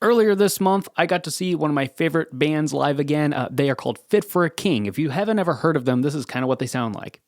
Earlier this month, I got to see one of my favorite bands live again. They are called Fit for a King. If you haven't ever heard of them, this is kind of what they sound like.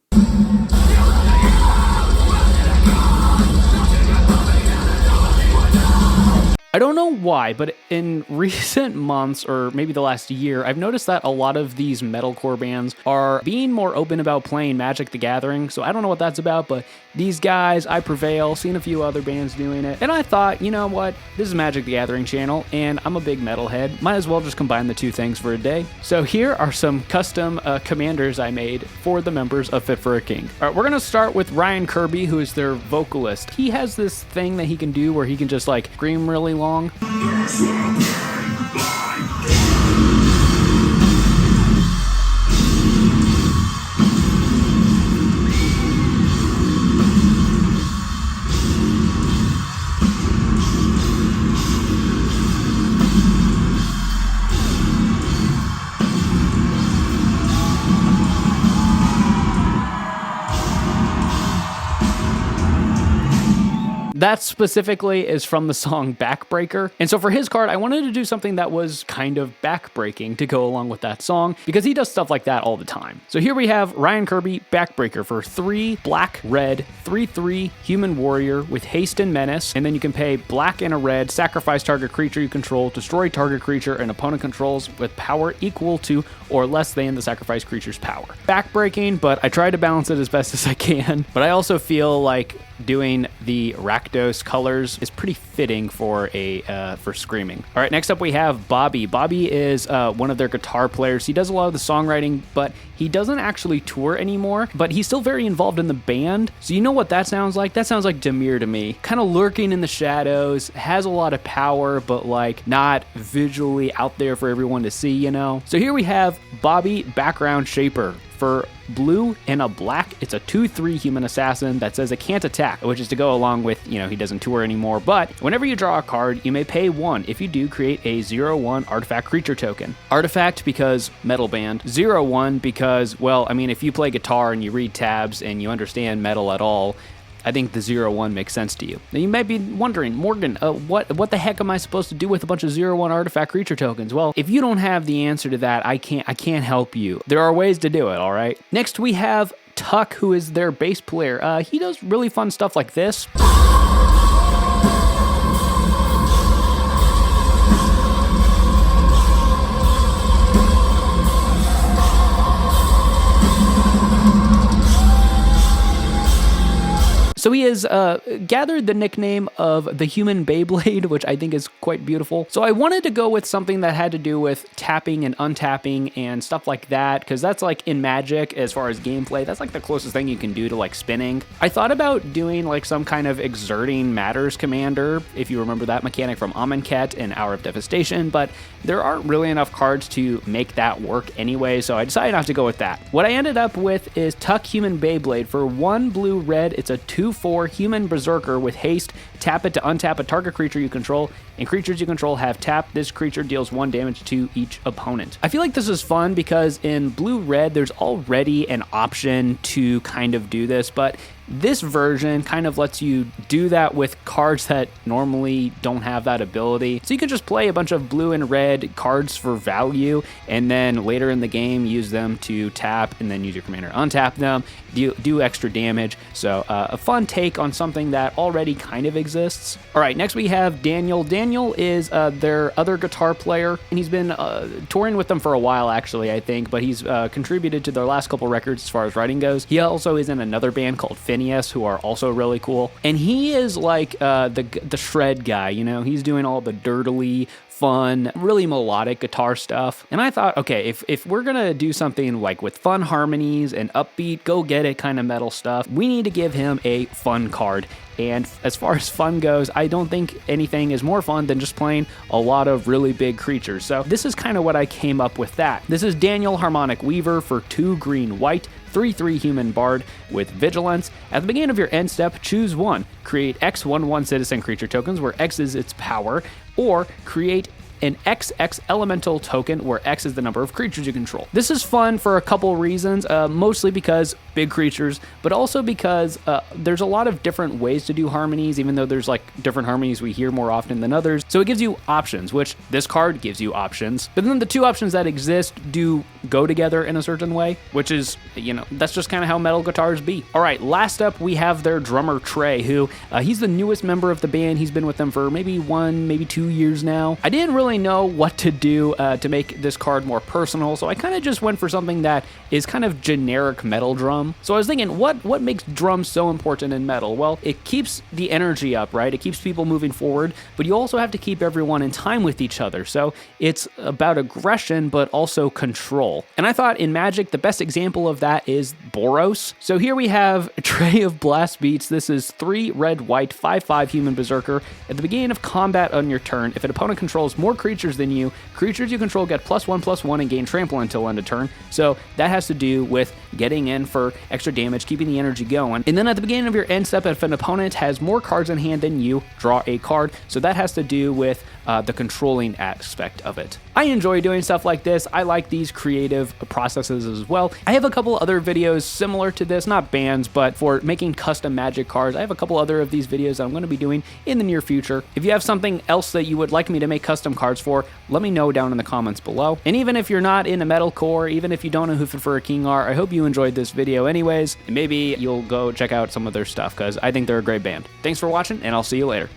I don't know why, but in recent months, or maybe the last year, I've noticed that a lot of these metalcore bands are being more open about playing Magic the Gathering, so I don't know what that's about, but these guys, I Prevail, seen a few other bands doing it, and I thought, you know what, this is Magic the Gathering channel, and I'm a big metalhead, might as well just combine the two things for a day. So here are some custom commanders I made for the members of Fit for a King. All right, we're gonna start with Ryan Kirby, who is their vocalist. He has this thing that he can do where he can just like scream really long. That specifically is from the song Backbreaker. And so for his card, I wanted to do something that was kind of backbreaking to go along with that song, because he does stuff like that all the time. So here we have Ryan Kirby Backbreaker for 3 black, red, 3/3 human warrior with haste and menace. And then you can pay black and a red, sacrifice target creature you control, destroy target creature an opponent controls with power equal to or less than the sacrifice creature's power. Backbreaking, but I try to balance it as best as I can. But I also feel like doing the Rakdos colors is pretty fitting for for screaming. All right, next up we have Bobby. Bobby is one of their guitar players. He does a lot of the songwriting, but he doesn't actually tour anymore, but he's still very involved in the band. So you know what that sounds like? That sounds like Demir to me. Kind of lurking in the shadows, has a lot of power, but like not visually out there for everyone to see, you know? So here we have Bobby Background Shaper. For blue and a black, it's a 2/3 human assassin that says it can't attack, which is to go along with, you know, he doesn't tour anymore. But whenever you draw a card, you may pay 1. If you do, create a 0/1 artifact creature token. Artifact because metal band. 0/1 because, well, I mean, if you play guitar and you read tabs and you understand metal at all, I think the 0/1 makes sense to you. Now you might be wondering, Morgan, what the heck am I supposed to do with a bunch of 0/1 artifact creature tokens? Well, if you don't have the answer to that, I can't help you. There are ways to do it, all right? Next we have Tuck, who is their bass player. He does really fun stuff like this. So he has gathered the nickname of the Human Beyblade, which I think is quite beautiful. So I wanted to go with something that had to do with tapping and untapping and stuff like that, because that's like in Magic, as far as gameplay, that's like the closest thing you can do to like spinning. I thought about doing like some kind of exerting matters commander, if you remember that mechanic from Amonkhet and Hour of Devastation, but there aren't really enough cards to make that work anyway, so I decided not to go with that. What I ended up with is Tuck Human Beyblade. For 1 blue red, it's a 2/4 human berserker with haste. Tap it to untap a target creature you control, and creatures you control have tapped. This creature deals 1 damage to each opponent. I feel like this is fun because in blue-red, there's already an option to kind of do this, but this version kind of lets you do that with cards that normally don't have that ability. So you can just play a bunch of blue and red cards for value, and then later in the game, use them to tap, and then use your commander to untap them, do extra damage. So a fun take on something that already kind of exists. All right, next we have Daniel. Daniel is their other guitar player, and he's been touring with them for a while, actually, I think, but he's contributed to their last couple records as far as writing goes. He also is in another band called Phineas, who are also really cool. And he is like the shred guy, you know? He's doing all the dirtily fun, really melodic guitar stuff. And I thought, okay, if we're gonna do something like with fun harmonies and upbeat, go get it kind of metal stuff, we need to give him a fun card. And as far as fun goes, I don't think anything is more fun than just playing a lot of really big creatures. So this is kind of what I came up with that. This is Daniel Harmonic Weaver for 2 green white, 3/3 human bard with vigilance. At the beginning of your end step, choose 1. Create X 1/1 citizen creature tokens where X is its power, or create an XX elemental token where X is the number of creatures you control. This is fun for a couple reasons, mostly because big creatures, but also because there's a lot of different ways to do harmonies, even though there's like different harmonies we hear more often than others. So it gives you options, which this card gives you options. But then the two options that exist do go together in a certain way, which is, you know, that's just kind of how metal guitars be. All right, last up we have their drummer Trey, who he's the newest member of the band. He's been with them for maybe 1, maybe 2 years now. I didn't really know what to do to make this card more personal, so I kind of just went for something that is kind of generic metal drum. So I was thinking, what makes drums so important in metal? Well, it keeps the energy up, right? It keeps people moving forward, but you also have to keep everyone in time with each other. So it's about aggression, but also control. And I thought in Magic, the best example of that is Boros. So here we have a tray of blast beats. This is 3 red, white, 5/5 human berserker. At the beginning of combat on your turn, if an opponent controls more creatures than you, creatures you control get +1/+1 and gain trample until end of turn. So that has to do with getting in for extra damage, keeping the energy going. And then at the beginning of your end step, if an opponent has more cards in hand than you, draw a card. So that has to do with the controlling aspect of it. I enjoy doing stuff like this. I like these creative processes as well. I have a couple other videos similar to this, not bands, but for making custom Magic cards. I have a couple other of these videos that I'm going to be doing in the near future. If you have something else that you would like me to make custom cards for, let me know down in the comments below. And even if you're not into metalcore, even if you don't know who Fit for a King are, I hope you enjoyed this video anyways, and maybe you'll go check out some of their stuff, because I think they're a great band. Thanks for watching, and I'll see you later.